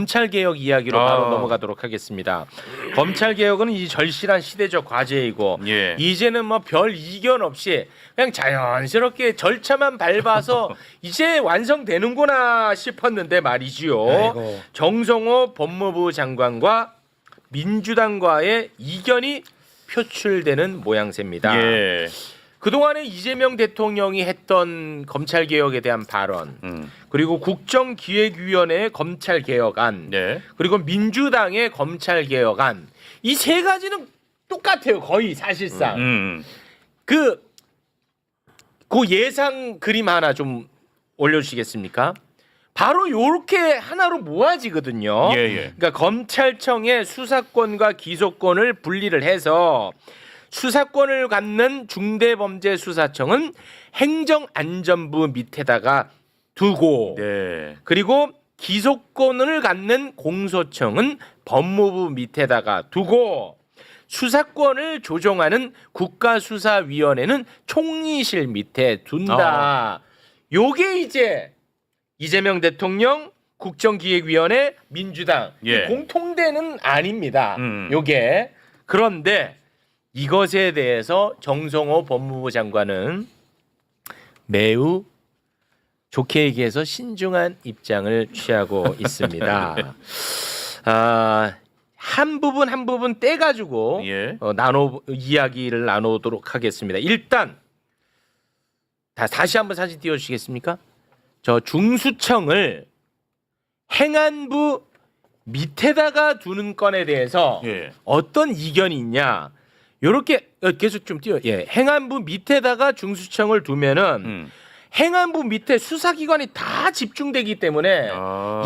검찰 개혁 이야기로 바로 넘어가도록 하겠습니다. 검찰 개혁은 이 절실한 시대적 과제이고 예. 이제는 뭐 별 이견 없이 그냥 자연스럽게 절차만 밟아서 이제 완성되는구나 싶었는데 말이지요. 아이고. 정성호 법무부 장관과 민주당과의 이견이 표출되는 모양새입니다. 예. 그동안에 이재명 대통령이 했던 검찰개혁에 대한 발언, 그리고 국정기획위원회의 검찰개혁안, 네. 그리고 민주당의 검찰개혁안, 이 세 가지는 똑같아요. 거의 사실상. 그 예상 그림 하나 좀 올려주시겠습니까? 바로 요렇게 하나로 모아지거든요. 예, 예. 그러니까 검찰청의 수사권과 기소권을 분리를 해서 수사권을 갖는 중대범죄수사청은 행정안전부 밑에다가 두고 네. 그리고 기소권을 갖는 공소청은 법무부 밑에다가 두고 수사권을 조정하는 국가수사위원회는 총리실 밑에 둔다. 요게 이제 이재명 대통령 국정기획위원회 민주당 예. 이 공통되는 아닙니다. 요게 그런데 이것에 대해서 정성호 법무부 장관은 매우 좋게 얘기해서 신중한 입장을 취하고 있습니다. 한 부분 떼가지고 예. 이야기를 나누도록 하겠습니다. 일단 다시 한번 사진 띄워주시겠습니까? 저 중수청을 행안부 밑에다가 두는 건에 대해서 예. 어떤 이견이 있냐? 요렇게 계속 좀 띄워. 예, 행안부 밑에다가 중수청을 두면은 행안부 밑에 수사기관이 다 집중되기 때문에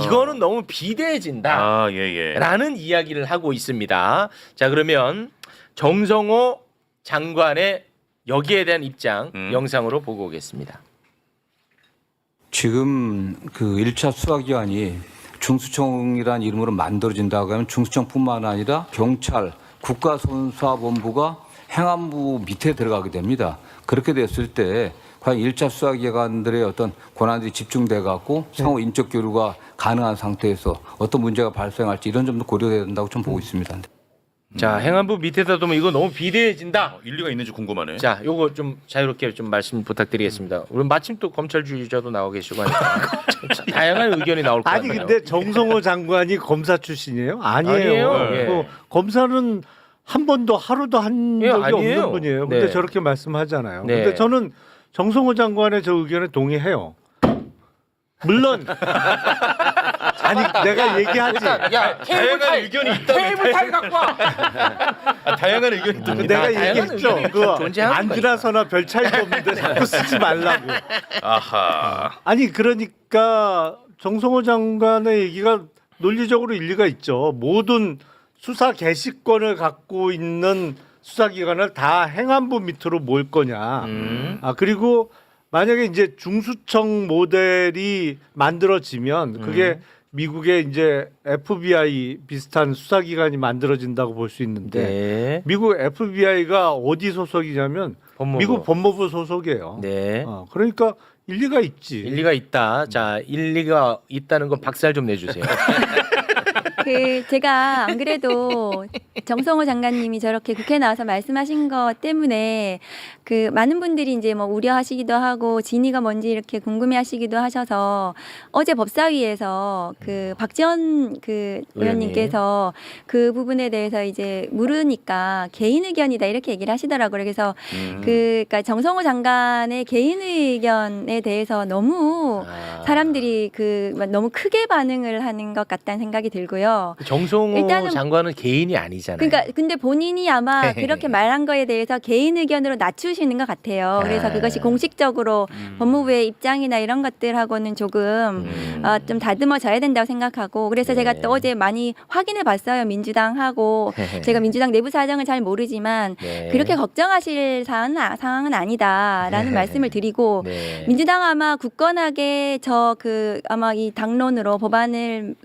이거는 너무 비대해진다. 예, 예. 라는 이야기를 하고 있습니다. 자, 그러면 정성호 장관의 여기에 대한 입장 영상으로 보고 오겠습니다. 지금 그 1차 수사기관이 중수청이라는 이름으로 만들어진다고 하면 중수청뿐만 아니라 경찰, 국가수사본부가 행안부 밑에 들어가게 됩니다. 그렇게 됐을 때 과연 1차 수사기관들의 어떤 권한들이 집중돼 갖고 상호 인적 교류가 가능한 상태에서 어떤 문제가 발생할지 이런 점도 고려돼야 된다고 좀 보고 있습니다. 자, 행안부 밑에다 두면 이거 너무 비대해진다. 일리가 있는지 궁금하네. 자, 요거 좀 자유롭게 좀 말씀 부탁드리겠습니다. 우리 마침 또 검찰주의자도 나오고 계시고 하니까 다양한 의견이 나올 것 아니 같네요. 근데 정성호 장관이 검사 출신이에요? 아니에요. 아니에요. 예. 검사는 한 번도 하루도 한 예, 적이 아니에요. 없는 분이에요. 근데 네. 저렇게 말씀하잖아요. 네. 근데 저는 정성호 장관의 저 의견에 동의해요. 물론 아니 내가 얘기하지. 야, 다양한 의견이 있다. 테이블 타이 갖고 와. 다양한 의견이 있다. 내가 다양한 얘기했죠. 의견이 그 존재하는 안드라서나 별 차이도 없는데 자꾸 쓰지 말라고. 아하. 아니 그러니까 정성호 장관의 얘기가 논리적으로 일리가 있죠. 모든 수사 개시권을 갖고 있는 수사기관을 다 행안부 밑으로 모을 거냐. 그리고 만약에 이제 중수청 모델이 만들어지면 그게 미국의 이제 FBI 비슷한 수사기관이 만들어진다고 볼 수 있는데 네. 미국 FBI가 어디 소속이냐면 법무부. 미국 법무부 소속이에요. 네. 그러니까 일리가 있지. 일리가 있다. 자, 일리가 있다는 건 박살 좀 내주세요. 제가 안 그래도 정성호 장관님이 저렇게 국회에 나와서 말씀하신 것 때문에 그 많은 분들이 이제 뭐 우려하시기도 하고 진위가 뭔지 이렇게 궁금해하시기도 하셔서 어제 법사위에서 그 박지원 그 의원님께서 그 부분에 대해서 이제 물으니까 개인 의견이다 이렇게 얘기를 하시더라고요. 그래서 그러니까 정성호 장관의 개인 의견에 대해서 너무 사람들이 너무 크게 반응을 하는 것 같다는 생각이 들고요. 정성호 일단은 장관은 개인이 아니잖아요. 그러니까 근데 본인이 아마 그렇게 말한 거에 대해서 개인 의견으로 낮추시는 것 같아요. 그래서 그것이 공식적으로 법무부의 입장이나 이런 것들하고는 조금 좀 다듬어져야 된다고 생각하고 그래서 제가 또 어제 많이 확인해 봤어요. 민주당하고 제가 민주당 내부 사정을 잘 모르지만 그렇게 걱정하실 상황은 아니다라는 말씀을 드리고 민주당 아마 굳건하게 아마 이 당론으로 법안을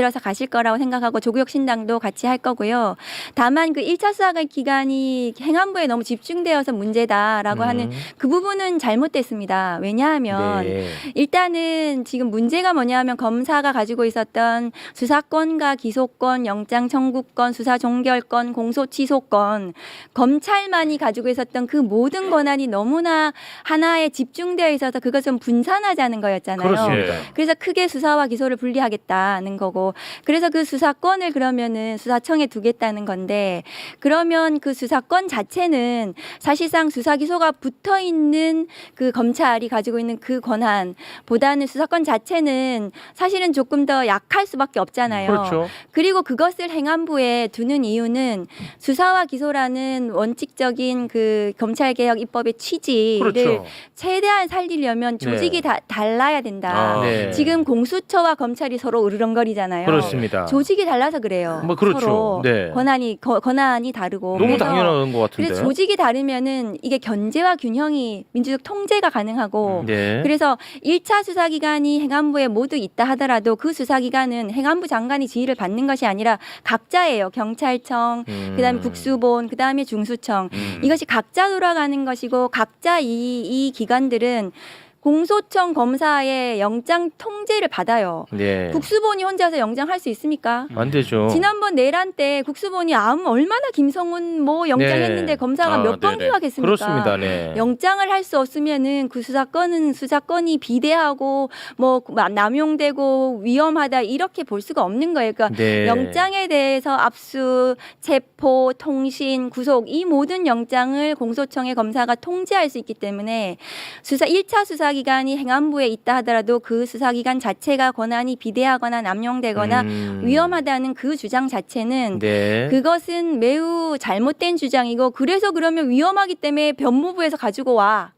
만들어서 가실 거라고 생각하고 조국 신당도 같이 할 거고요. 다만 그 1차 수사 기간이 행안부에 너무 집중되어서 문제다라고 하는 그 부분은 잘못됐습니다. 왜냐하면 네. 일단은 지금 문제가 뭐냐면 검사가 가지고 있었던 수사권과 기소권, 영장 청구권, 수사 종결권, 공소 취소권, 검찰만이 가지고 있었던 그 모든 권한이 너무나 하나에 집중되어 있어서 그것은 분산하자는 거였잖아요. 그렇습니다. 그래서 크게 수사와 기소를 분리하겠다는 거고, 그래서 그 수사권을 그러면은 수사청에 두겠다는 건데, 그러면 그 수사권 자체는 사실상 수사 기소가 붙어 있는 그 검찰이 가지고 있는 그 권한보다는 수사권 자체는 사실은 조금 더 약할 수밖에 없잖아요. 그렇죠. 그리고 그것을 행안부에 두는 이유는 수사와 기소라는 원칙적인 그 검찰개혁 입법의 취지를 그렇죠. 최대한 살리려면 조직이 네. 달라야 된다. 아, 네. 지금 공수처와 검찰이 서로 으르렁거리잖아요. 그렇습니다. 조직이 달라서 그래요. 뭐 그렇죠. 서로 네. 권한이 다르고. 너무 그래서 당연한 것 같은데. 그래서 조직이 다르면은 이게 견제와 균형이 민주적 통제가 가능하고 네. 그래서 1차 수사기관이 행안부에 모두 있다 하더라도 그 수사기관은 행안부 장관이 지휘를 받는 것이 아니라 각자예요. 경찰청, 그다음에 국수본, 그다음에 중수청. 이것이 각자 돌아가는 것이고 각자 이 기관들은 공소청 검사의 영장 통제를 받아요. 네. 국수본이 혼자서 영장할 수 있습니까? 안 되죠. 지난번 내란 때 국수본이 얼마나 김성훈 뭐 영장했는데 네. 검사가 아, 몇 번 네네. 기각했습니까? 그렇습니다. 네. 영장을 할 수 없으면은 그 수사권이 비대하고 뭐 남용되고 위험하다 이렇게 볼 수가 없는 거예요. 그러니까 네. 영장에 대해서 압수, 체포, 통신, 구속 이 모든 영장을 공소청의 검사가 통제할 수 있기 때문에 1차 수사기관이 행안부에 있다 하더라도 그 수사기관 자체가 권한이 비대하거나 남용되거나 위험하다는 그 주장 자체는 네. 그것은 매우 잘못된 주장이고 그래서 그러면 위험하기 때문에 법무부에서 가지고 와.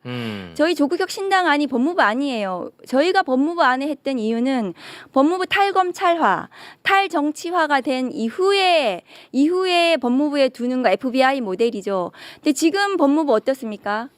저희 조국혁 신당안이 법무부 안이에요. 저희가 법무부 안에 했던 이유는 법무부 탈검찰화, 탈정치화가 된 이후에 법무부에 두는 거 FBI 모델이죠. 근데 지금 법무부 어떻습니까?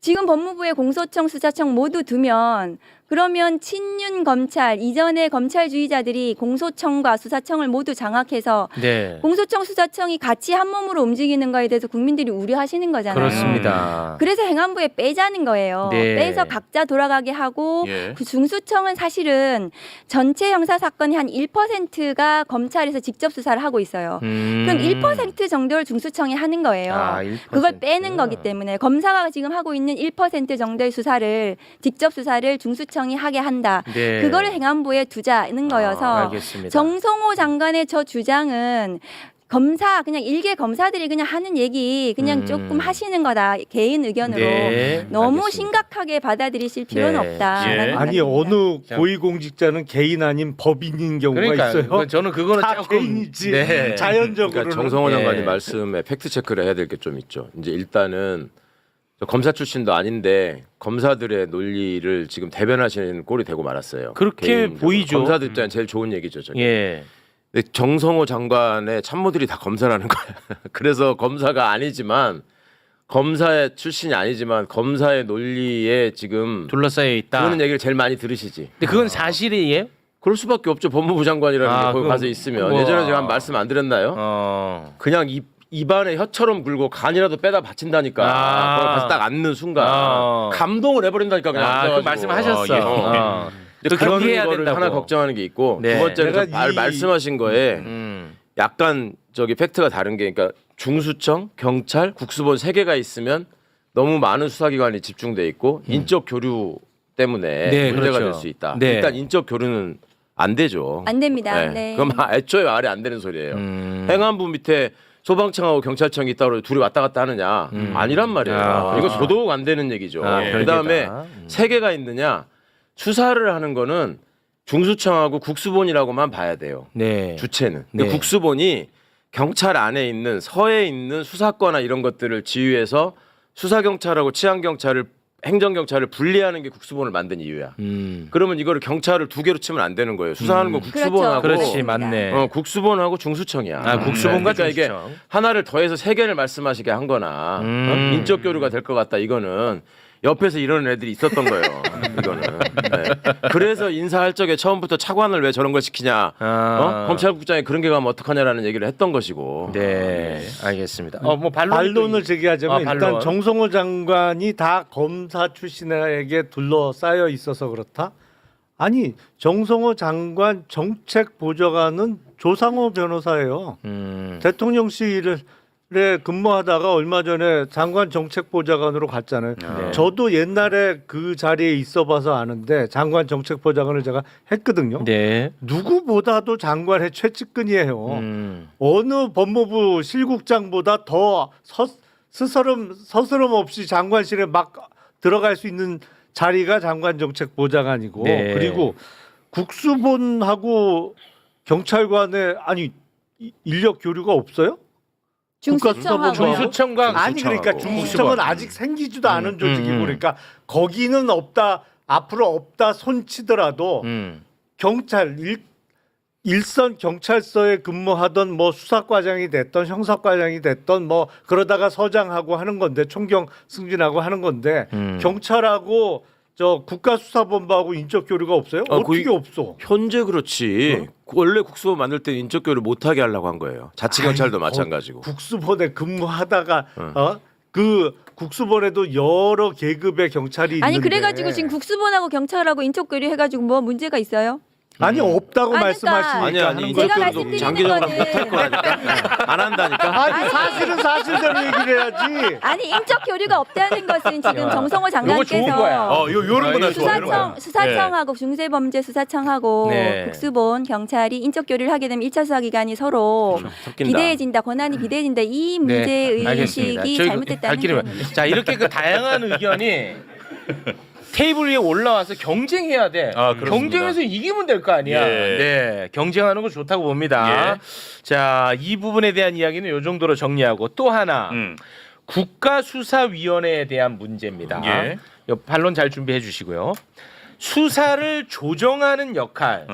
지금 법무부에 공소청, 수사청 모두 두면 그러면 친윤 검찰, 이전의 검찰주의자들이 공소청과 수사청을 모두 장악해서 네. 공소청, 수사청이 같이 한 몸으로 움직이는 거에 대해서 국민들이 우려하시는 거잖아요. 그렇습니다. 그래서 행안부에 빼자는 거예요. 네. 빼서 각자 돌아가게 하고 예. 그 중수청은 사실은 전체 형사사건의 한 1%가 검찰에서 직접 수사를 하고 있어요. 그럼 1% 정도를 중수청이 하는 거예요. 아, 1%. 그걸 빼는 거기 때문에 검사가 지금 하고 있는 1% 정도의 수사를 직접 수사를 중수청이 하게 한다. 네. 그거를 행안부에 두자는 거여서 알겠습니다. 정성호 장관의 저 주장은 그냥 일개 검사들이 그냥 하는 얘기 그냥 조금 하시는 거다. 개인 의견으로 네. 너무 알겠습니다. 심각하게 받아들이실 필요는 네. 없다. 예. 아니 어느 고위공직자는 개인 아닌 법인인 경우가 그러니까 있어요. 저는 그거는 다 조금 개인이지. 네. 자연적으로. 그러니까 정성호 장관님 네. 말씀에 팩트 체크를 해야 될 게 좀 있죠. 이제 일단은 저 검사 출신도 아닌데 검사들의 논리를 지금 대변하시는 꼴이 되고 말았어요. 그렇게 개인적으로. 보이죠. 검사들 입장에 제일 좋은 얘기죠. 저게. 예. 근데 정성호 장관의 참모들이 다 검사라는 거야. 그래서 검사가 아니지만 검사의 출신이 아니지만 검사의 논리에 지금 둘러싸여 있다. 그러는 얘기를 제일 많이 들으시지. 근데 그건 사실이에요? 그럴 수밖에 없죠. 법무부 장관이라는 게 거기 그럼 가서 있으면 뭐. 예전에 제가 한 말씀 안 드렸나요? 그냥 입안에 혀처럼 굴고 간이라도 빼다 바친다니까. 아. 거기 가서 딱 앉는 순간 감동을 해버린다니까 그냥 그 앉아가지고. 말씀하셨어. 예. 또 그런 경계해야 거를 된다고. 하나 걱정하는 게 있고 네. 두 번째로 내가 말씀하신 거에 약간 저기 팩트가 다른 게 그러니까 중수청, 경찰, 국수본 세 개가 있으면 너무 많은 수사기관이 집중돼 있고 인적 교류 때문에 네, 문제가 그렇죠. 될 수 있다. 네. 일단 인적 교류는 안 되죠. 안 됩니다. 네. 네. 그럼 애초에 말이 안 되는 소리예요. 행안부 밑에 소방청하고 경찰청이 따로 둘이 왔다 갔다 하느냐? 아니란 말이에요. 아, 이거 그렇죠. 더더욱 안 되는 얘기죠. 아, 그다음에 별개다. 세 개가 있느냐? 수사를 하는 거는 중수청하고 국수본이라고만 봐야 돼요. 네. 주체는. 근데 네. 국수본이 경찰 안에 있는 서에 있는 수사권이나 이런 것들을 지휘해서 수사경찰하고 치안경찰을 행정경찰을 분리하는 게 국수본을 만든 이유야. 그러면 이거를 경찰을 두 개로 치면 안 되는 거예요. 수사하는 건 국수본하고 그렇지 맞네. 국수본하고 중수청이야. 아, 국수본과 그러니까 이게 중수청. 하나를 더해서 세 개를 말씀하시게 한 거나 인적 교류가 될 것 같다. 이거는 옆에서 이러는 애들이 있었던 거예요. 이거는. 네. 그래서 인사할 적에 처음부터 차관을 왜 저런 걸 시키냐. 검찰국장이 그런 게 가면 어떡하냐라는 얘기를 했던 것이고. 네, 알겠습니다. 뭐 반론을 제기하자면 반론. 일단 정성호 장관이 다 검사 출신에게 둘러싸여 있어서 그렇다. 아니 정성호 장관 정책보좌관은 조상호 변호사예요. 대통령실에 근무하다가 얼마 전에 장관 정책보좌관으로 갔잖아요. 네. 저도 옛날에 그 자리에 있어봐서 아는데 장관 정책보좌관을 제가 했거든요. 네. 누구보다도 장관의 최측근이에요. 어느 법무부 실국장보다 더 스스럼 없이 장관실에 막 들어갈 수 있는 자리가 장관정책보좌관이고 네. 그리고 국수본하고 경찰관의 아니 인력 교류가 없어요? 중수청하고 중수청과 아니 그러니까 중수청은 아직 생기지도 않은 조직이고 그러니까 거기는 없다 앞으로 없다 손치더라도 경찰 일선 경찰서에 근무하던 뭐 수사과장이 됐던 형사과장이 됐던 뭐 그러다가 서장하고 하는 건데 총경 승진하고 하는 건데 경찰하고 저 국가수사본부하고 인적 교류가 없어요? 어떻게 거의- 없어? 현재 그렇지. 원래 국수본 만들 때 인적 교류 못 하게 하려고 한 거예요. 자치경찰도 아니, 마찬가지고. 국수본에 근무하다가 그 국수본에도 여러 계급의 경찰이 있는데 아니 그래가지고 지금 국수본하고 경찰하고 인적 교류 해가지고 뭐 문제가 있어요? 아니 없다고 아니, 말씀하시니까 아니 하는 인적 제가 거죠. 교류도 말씀드리는 장기적으로 거는- 못할 거라니까. 안 한다니까. 아니 사실은 사실대로 얘기를 해야지. 아니 인적 교류가 없다는 것은 지금 정성호 요거 좋은 거야. 장관께서 요런 거나 좋아. 이런 거. 수사청하고 중대범죄수사청하고 네. 국수본 경찰이 인적 교류를 하게 되면 1차 수사 기관이 서로 섞인다. 비대해진다, 권한이 비대해진다 이 문제 알겠습니다. 의식이 저희 잘못됐다는 갈 길이 거예요. 자 이렇게 그 다양한 의견이 테이블 위에 올라와서 경쟁해야 돼. 아, 그렇습니다. 경쟁해서 이기면 될 거 아니야. 예. 네, 경쟁하는 거 좋다고 봅니다. 예. 자, 이 부분에 대한 이야기는 이 정도로 정리하고 또 하나 국가수사위원회에 대한 문제입니다. 예. 요 반론 잘 준비해 주시고요. 수사를 조정하는 역할.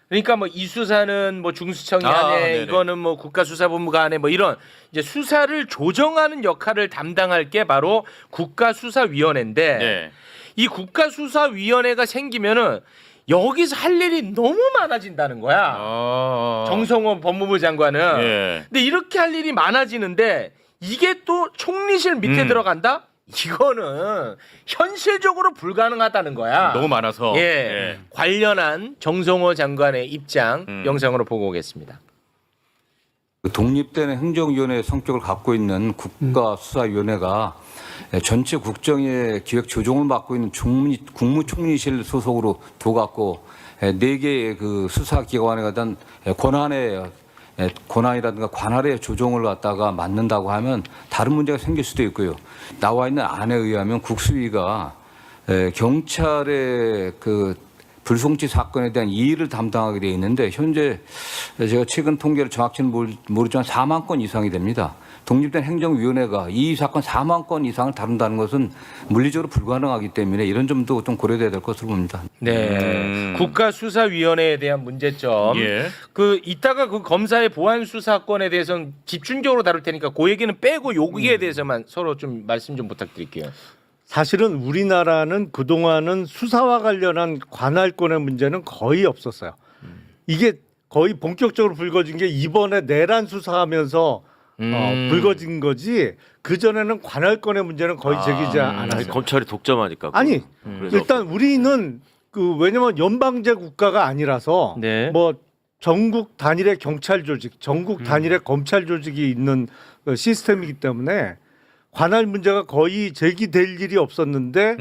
그러니까 뭐 이 수사는 뭐 중수청이 하네, 네네. 이거는 뭐 국가수사본부가 하네, 뭐 이런 이제 수사를 조정하는 역할을 담당할 게 바로 국가수사위원회인데 네. 이 국가수사위원회가 생기면은 여기서 할 일이 너무 많아진다는 거야. 정성호 법무부 장관은. 예. 근데 이렇게 할 일이 많아지는데 이게 또 총리실 밑에 들어간다? 이거는 현실적으로 불가능하다는 거야. 너무 많아서. 예. 관련한 정성호 장관의 입장 영상으로 보고 오겠습니다. 그 독립된 행정위원회의 성격을 갖고 있는 국가수사위원회가 전체 국정의 기획 조정을 맡고 있는 국무총리실 소속으로 둬갖고 4개의 그 수사기관에 대한 권한이라든가 관할의 조정을 갖다가 맡는다고 하면 다른 문제가 생길 수도 있고요. 나와 있는 안에 의하면 국수위가 경찰의 그 불송치 사건에 대한 이의를 담당하게 되어 있는데 현재 제가 최근 통계를 정확히는 모르지만 4만 건 이상이 됩니다. 독립된 행정위원회가 이 사건 4만 건 이상을 다룬다는 것은 물리적으로 불가능하기 때문에 이런 점도 좀 고려돼야 될 것으로 봅니다. 네. 국가수사위원회에 대한 문제점. 예. 그 이따가 그 검사의 보안 수사권에 대해서는 집중적으로 다룰 테니까 그 얘기는 빼고 여기에 대해서만 서로 좀 말씀 좀 부탁드릴게요. 사실은 우리나라는 그동안은 수사와 관련한 관할권의 문제는 거의 없었어요. 이게 거의 본격적으로 불거진 게 이번에 내란 수사하면서 불거진 거지 그전에는 관할권의 문제는 거의 제기지 않았어요. 검찰이 독점하니까. 아니 그래서 일단 우리는 그 왜냐면 연방제 국가가 아니라서 네. 뭐 전국 단일의 경찰 조직, 전국 단일의 검찰 조직이 있는 그 시스템이기 때문에 관할 문제가 거의 제기될 일이 없었는데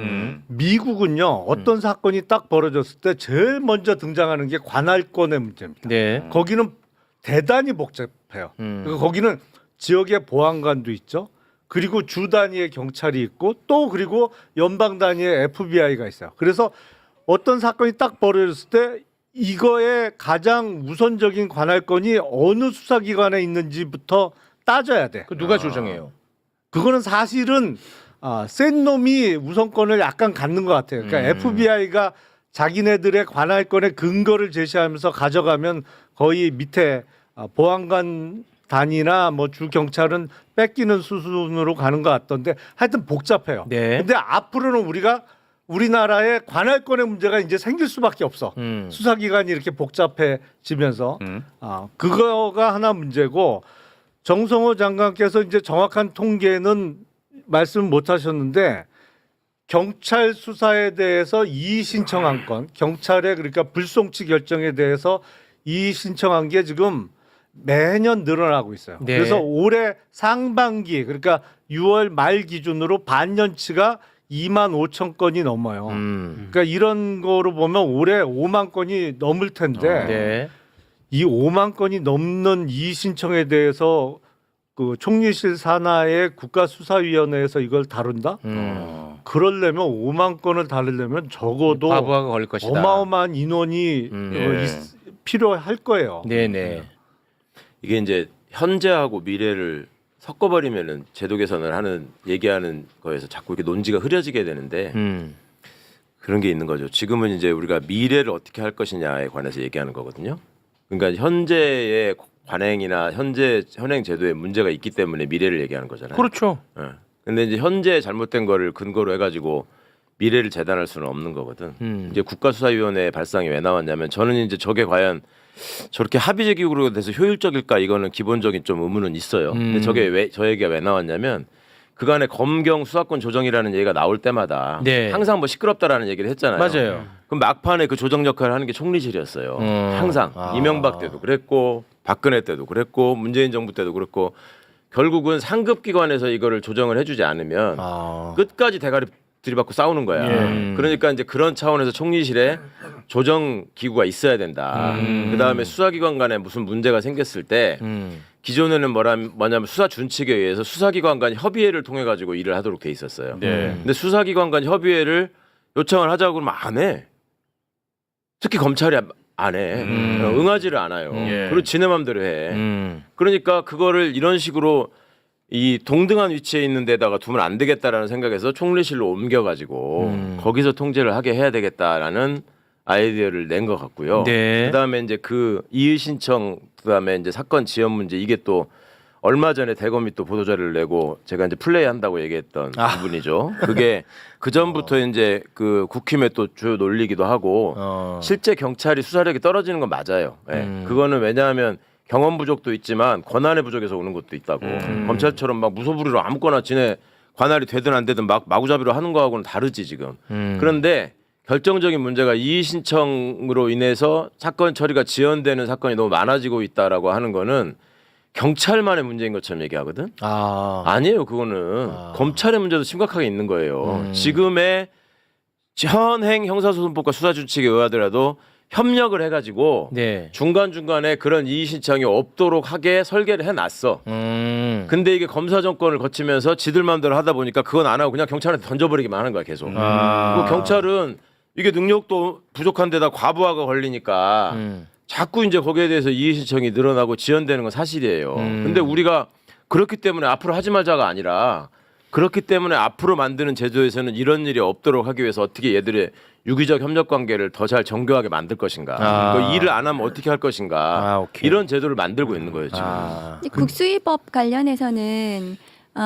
미국은요 어떤 사건이 딱 벌어졌을 때 제일 먼저 등장하는 게 관할권의 문제입니다. 네. 거기는 대단히 복잡해요. 그리고 거기는 지역의 보안관도 있죠. 그리고 주 단위의 경찰이 있고 또 그리고 연방 단위의 FBI가 있어요. 그래서 어떤 사건이 딱 벌어졌을 때 이거의 가장 우선적인 관할권이 어느 수사기관에 있는지부터 따져야 돼. 그 누가 조정해요? 그거는 사실은 센 놈이 우선권을 약간 갖는 것 같아요. 그러니까 FBI가 자기네들의 관할권의 근거를 제시하면서 가져가면 거의 밑에 보안관 단위나 뭐 주 경찰은 뺏기는 수순으로 가는 것 같던데 하여튼 복잡해요. 네. 근데 앞으로는 우리나라의 관할권의 문제가 이제 생길 수밖에 없어. 수사기관이 이렇게 복잡해지면서 그거가 하나 문제고 정성호 장관께서 이제 정확한 통계는 말씀 못 하셨는데 경찰 수사에 대해서 이의 신청한 건 경찰의 그러니까 불송치 결정에 대해서 이의 신청한 게 지금 매년 늘어나고 있어요. 네. 그래서 올해 상반기 그러니까 6월 말 기준으로 반년치가 2만 5천 건이 넘어요. 그러니까 이런 거로 보면 올해 5만 건이 넘을 텐데 네. 이 5만 건이 넘는 이의 신청에 대해서 그 총리실 산하의 국가수사위원회에서 이걸 다룬다? 그러려면 5만 건을 다루려면 적어도 과부하가 걸릴 것이다. 어마어마한 인원이 필요할 거예요. 네네. 이게 이제 현재하고 미래를 섞어버리면은 제도 개선을 하는 얘기하는 거에서 자꾸 이렇게 논지가 흐려지게 되는데 그런 게 있는 거죠. 지금은 이제 우리가 미래를 어떻게 할 것이냐에 관해서 얘기하는 거거든요. 그러니까 현재의 관행이나 현행 제도에 문제가 있기 때문에 미래를 얘기하는 거잖아요. 그렇죠. 예. 근데 이제 현재 잘못된 거를 근거로 해가지고 미래를 재단할 수는 없는 거거든. 이제 국가수사위원회 발상이 왜 나왔냐면 저는 이제 저게 과연 저렇게 합의제 기구로 돼서 효율적일까 이거는 기본적인 좀 의문은 있어요. 근데 저게 저 얘기가 왜 나왔냐면 그간의 검경 수사권 조정이라는 얘기가 나올 때마다 네. 항상 뭐 시끄럽다라는 얘기를 했잖아요. 맞아요. 그럼 막판에 그 조정 역할을 하는 게 총리실이었어요. 항상 이명박 때도 그랬고 박근혜 때도 그랬고 문재인 정부 때도 그랬고 결국은 상급 기관에서 이거를 조정을 해주지 않으면 끝까지 대가리 들이받고 싸우는 거야. 그러니까 이제 그런 차원에서 총리실에 조정 기구가 있어야 된다. 그다음에 수사기관 간에 무슨 문제가 생겼을 때 기존에는 뭐냐면 수사 준칙에 의해서 수사기관 간 협의회를 통해 가지고 일을 하도록 돼 있었어요. 근데 수사기관 간 협의회를 요청을 하자고 그러면 안 해. 특히 검찰이 안 해. 응하지를 않아요. 그리고 지네 맘대로 해. 그러니까 그거를 이런 식으로 이 동등한 위치에 있는 데다가 두면 안 되겠다라는 생각에서 총리실로 옮겨가지고 거기서 통제를 하게 해야 되겠다라는 아이디어를 낸 것 같고요. 네. 그다음에 이제 그 이의 신청 그다음에 이제 사건 지연 문제 이게 또 얼마 전에 대검이 또 보도자료를 내고 제가 이제 플레이한다고 얘기했던 부분이죠. 그게 그 전부터 이제 그 국힘의 또 주요 논리기도 하고 실제 경찰이 수사력이 떨어지는 건 맞아요. 예. 그거는 왜냐하면 경험 부족도 있지만 권한의 부족에서 오는 것도 있다고. 검찰처럼 막 무소불위로 아무거나 지네 관할이 되든 안 되든 막 마구잡이로 하는 거하고는 다르지 지금. 그런데 결정적인 문제가 이의 신청으로 인해서 사건 처리가 지연되는 사건이 너무 많아지고 있다라고 하는 거는 경찰만의 문제인 것처럼 얘기하거든. 아니에요. 그거는 검찰의 문제도 심각하게 있는 거예요. 지금의 현행 형사소송법과 수사준칙에 의하더라도 협력을 해가지고 네. 중간중간에 그런 이의 신청이 없도록 하게 설계를 해놨어. 근데 이게 검사 정권을 거치면서 지들 마음대로 하다 보니까 그건 안 하고 그냥 경찰한테 던져버리기만 하는 거야 계속. 그리고 경찰은 이게 능력도 부족한 데다 과부하가 걸리니까 자꾸 이제 거기에 대해서 이의 신청이 늘어나고 지연되는 건 사실이에요. 근데 우리가 그렇기 때문에 앞으로 하지 말자가 아니라 그렇기 때문에 앞으로 만드는 제도에서는 이런 일이 없도록 하기 위해서 어떻게 얘들의 유기적 협력 관계를 더 잘 정교하게 만들 것인가, 그 일을 안 하면 어떻게 할 것인가, 이런 제도를 만들고 있는 거예요 지금. 이제 국수위법 관련해서는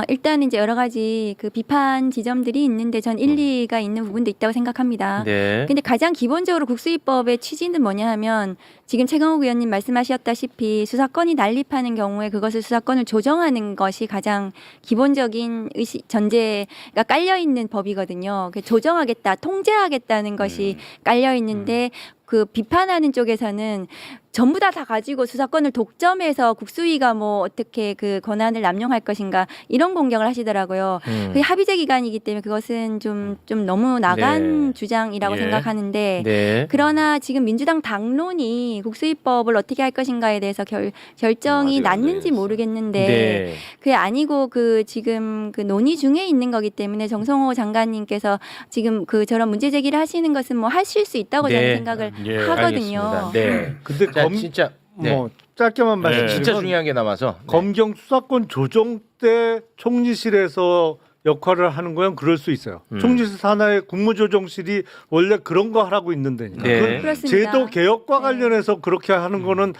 일단 이제 여러 가지 그 비판 지점들이 있는데 전 일리가 있는 부분도 있다고 생각합니다. 네. 근데 가장 기본적으로 국수위법의 취지는 뭐냐 하면 지금 최강욱 의원님 말씀하셨다시피 수사권이 난립하는 경우에 그것을 수사권을 조정하는 것이 가장 기본적인 전제가 깔려 있는 법이거든요. 조정하겠다, 통제하겠다는 것이 깔려 있는데 그 비판하는 쪽에서는 전부 다 가지고 수사권을 독점해서 국수위가 뭐 어떻게 그 권한을 남용할 것인가 이런 공격을 하시더라고요. 그게 합의제 기관이기 때문에 그것은 좀 너무 나간 주장이라고 생각하는데 네. 그러나 지금 민주당 당론이 국수위법을 어떻게 할 것인가에 대해서 결정이 아직 안 났는지 됐어요. 모르겠는데 네. 그게 아니고 그 지금 그 논의 중에 있는 거기 때문에 정성호 장관님께서 지금 그 저런 문제 제기를 하시는 것은 뭐 하실 수 있다고 네. 저는 생각을 하거든요. 알겠습니다. 네. 근데 자, 진짜 네. 뭐 짧게만 말씀드리면 진짜 중요한 게 남아서 검경 수사권 조정 때 총리실에서 역할을 하는 거는 그럴 수 있어요. 총리실 산하의 국무조정실이 원래 그런 거 하라고 있는 데니까. 네. 그건 그렇습니다. 제도 개혁과 네. 관련해서 그렇게 하는 거는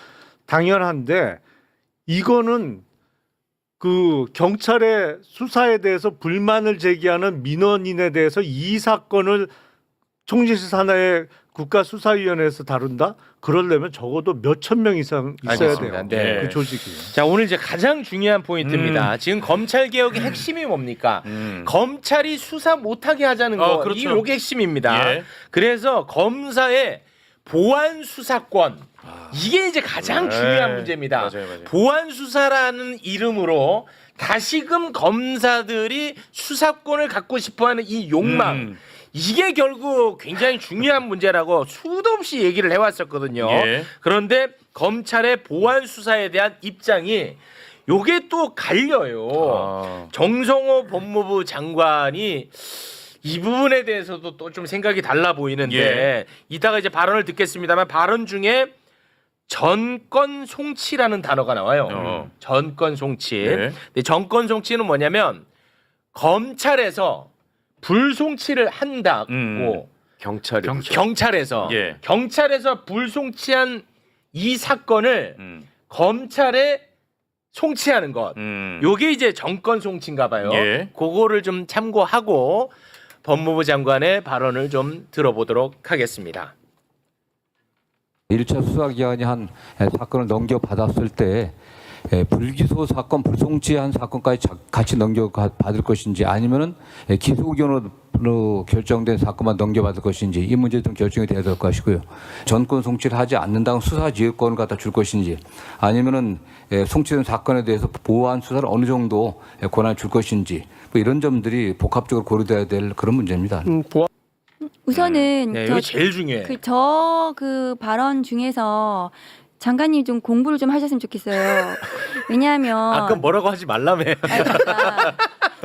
당연한데 이거는 그 경찰의 수사에 대해서 불만을 제기하는 민원인에 대해서 이 사건을 총리실 산하의 국가수사위원회에서 다룬다? 그러려면 적어도 몇천 명 이상 있어야 알겠습니다. 돼요. 네. 그 조직이. 자, 오늘 이제 가장 중요한 포인트입니다. 지금 검찰 개혁의 핵심이 뭡니까? 검찰이 수사 못하게 하자는 거. 그렇죠. 이게 핵심입니다. 예. 그래서 검사의 보안 수사권. 이게 이제 가장 중요한 문제입니다. 맞아요. 보안 수사라는 이름으로 다시금 검사들이 수사권을 갖고 싶어하는 이 욕망. 이게 결국 굉장히 중요한 문제라고 수도 없이 얘기를 해왔었거든요. 예. 그런데 검찰의 보안 수사에 대한 입장이 요게 또 갈려요. 정성호 법무부 장관이 이 부분에 대해서도 또 좀 생각이 달라 보이는데 예. 이따가 이제 발언을 듣겠습니다만 발언 중에 전권 송치라는 단어가 나와요. 전권 송치. 네. 근데 전권 송치는 뭐냐면 검찰에서 불송치를 한다고 경찰이 경찰에서 예. 경찰에서 불송치한 이 사건을 검찰에 송치하는 것. 요게 이제 정권 송치인가 봐요. 예. 그거를 좀 참고하고 법무부 장관의 발언을 좀 들어보도록 하겠습니다. 1차 수사기관이 한 사건을 넘겨받았을 때 불기소 사건, 불송치한 사건까지 같이 넘겨받을 것인지 아니면은 기소 의견으로 결정된 사건만 넘겨받을 것인지 이 문제 좀 결정이 돼야 될 것이고요. 전권 송치를 하지 않는다면 수사 지휘권을 갖다 줄 것인지 아니면은 송치된 사건에 대해서 보완 수사를 어느 정도 권한을 줄 것인지 뭐 이런 점들이 복합적으로 고려돼야 될 그런 문제입니다. 우선은 네, 이게 제일 중요해. 그 발언 중에서 장관님 좀 공부를 좀 하셨으면 좋겠어요. 왜냐하면 아까 뭐라고 하지 말라며. 그러니까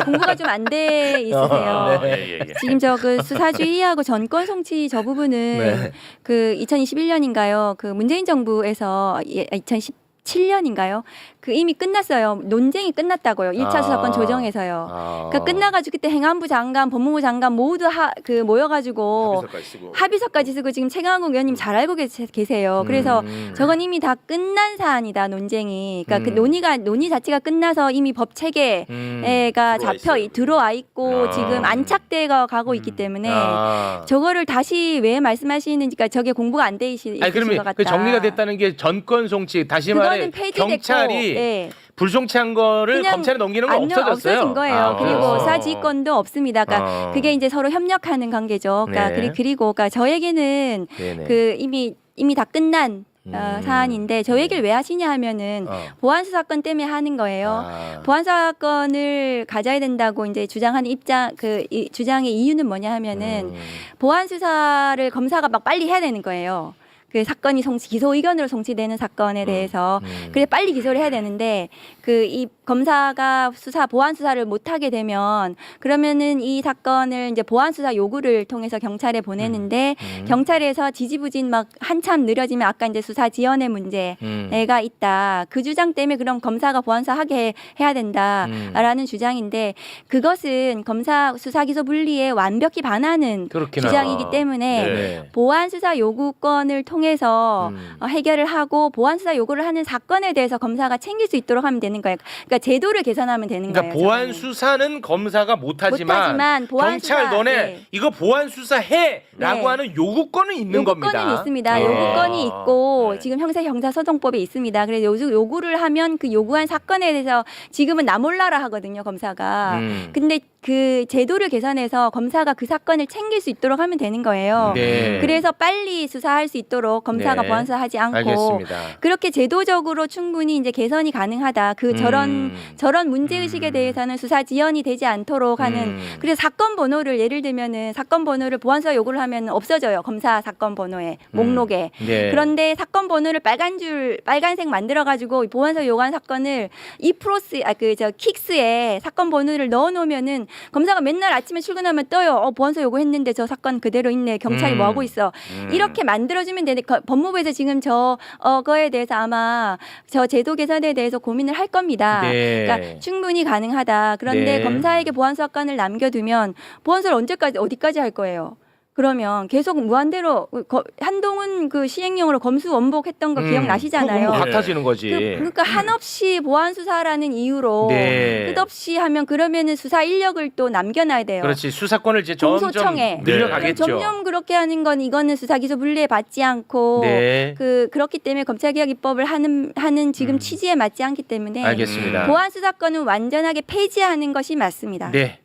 공부가 좀 안 돼 있으세요. 예. 지금 저 그 수사주의하고 전권 송치 저 부분은 네. 그 2021년인가요? 그 문재인 정부에서 2017년인가요? 그 이미 끝났어요. 논쟁이 끝났다고요. 1차 수사권 조정에서요. 그러니까 끝나가지고 그때 행안부 장관, 법무부 장관 모두 모여가지고 합의서까지 쓰고 지금 최강욱 의원님 잘 알고 계세요. 그래서 저건 이미 다 끝난 사안이다 논쟁이. 그러니까 그 논의 자체가 끝나서 이미 법 체계가 들어와 있고 지금 안착돼 가고 있기 때문에 저거를 다시 왜 말씀하시는지, 그러니까 저게 공부가 안 돼 있으신 아니 것 그러면 같다. 그 정리가 됐다는 게 전권 송치, 다시 말해 그거는 폐지됐고, 경찰이 예. 불송치한 거를 그냥 검찰에 넘기는 건 없어졌어요. 없어진 거예요. 그리고 사지권도 없습니다. 그러니까 어. 그게 이제 서로 협력하는 관계죠. 그러니까 네. 그리고 그러니까 저에게는 네네. 그 이미 다 끝난 사안인데 저 얘기를 왜 하시냐 하면은 보안 수사권 때문에 하는 거예요. 보안 수사권을 가져야 된다고 이제 주장하는 이 주장의 이유는 뭐냐 하면은 보안 수사를 검사가 막 빨리 해야 되는 거예요. 그 사건이 기소 의견으로 송치되는 사건에 대해서 그래 빨리 기소를 해야 되는데 그 이 검사가 보안 수사를 못 하게 되면 그러면은 이 사건을 이제 보안 수사 요구를 통해서 경찰에 보내는데 경찰에서 지지부진 막 한참 느려지면 아까 이제 수사 지연의 문제가 있다. 그 주장 때문에 그럼 검사가 보안 수사하게 해야 된다라는 주장인데 그것은 검사 수사 기소 분리에 완벽히 반하는 그렇긴 주장이기 하다. 때문에 네. 보안 수사 요구권을 통해서 해결을 하고 보안 수사 요구를 하는 사건에 대해서 검사가 챙길 수 있도록 하면 되는 거예요. 그러니까 제도를 개선하면 되는 그러니까 거예요. 보안 저는. 수사는 검사가 못하지만 보안 경찰 수사, 너네 네. 이거 보안 수사해라고 네. 하는 요구권은 있는 겁니다. 요구권은 있습니다. 예. 요구권이 있고 네. 지금 형사소송법에 있습니다. 그래서 요구를 하면 그 요구한 사건에 대해서 지금은 나 몰라라 하거든요, 검사가. 근데 그 제도를 개선해서 검사가 그 사건을 챙길 수 있도록 하면 되는 거예요. 네. 그래서 빨리 수사할 수 있도록 검사가 네. 보안 수사하지 않고 알겠습니다. 그렇게 제도적으로 충분히 이제 개선이 가능하다. 저런 문제 의식에 대해서는 수사 지연이 되지 않도록 하는. 그래서 사건 번호를 예를 들면은 사건 번호를 보안 수사 요구를 하면 없어져요. 검사 사건 번호에 목록에. 네. 그런데 사건 번호를 빨간색 만들어 가지고 보안 수사 요구한 사건을 킥스에 사건 번호를 넣어 놓으면은 검사가 맨날 아침에 출근하면 떠요. 보안 수사 요구했는데 저 사건 그대로 있네. 경찰이 뭐 하고 있어. 이렇게 만들어주면 되는데 법무부에서 지금 저거에 대해서 아마 저 제도 개선에 대해서 고민을 할 겁니다. 네. 그러니까 충분히 가능하다. 그런데 네. 검사에게 보안 수사권을 남겨두면 보안 수사를 어디까지 할 거예요? 그러면 계속 무한대로 한동훈 그 시행령으로 검수 원복했던 거 기억나시잖아요. 그거 같아지는 거지. 그러니까 한없이 보안 수사라는 이유로 네. 끝없이 하면 그러면은 수사 인력을 또 남겨놔야 돼요. 그렇지. 수사권을 이제 점점 공소청에 늘려가겠죠. 점점 그렇게 하는 건 이거는 수사기소 분리에 받지 않고 네. 그렇기 때문에 검찰개혁입법을 하는 지금 취지에 맞지 않기 때문에 알겠습니다. 보안 수사권은 완전하게 폐지하는 것이 맞습니다. 네.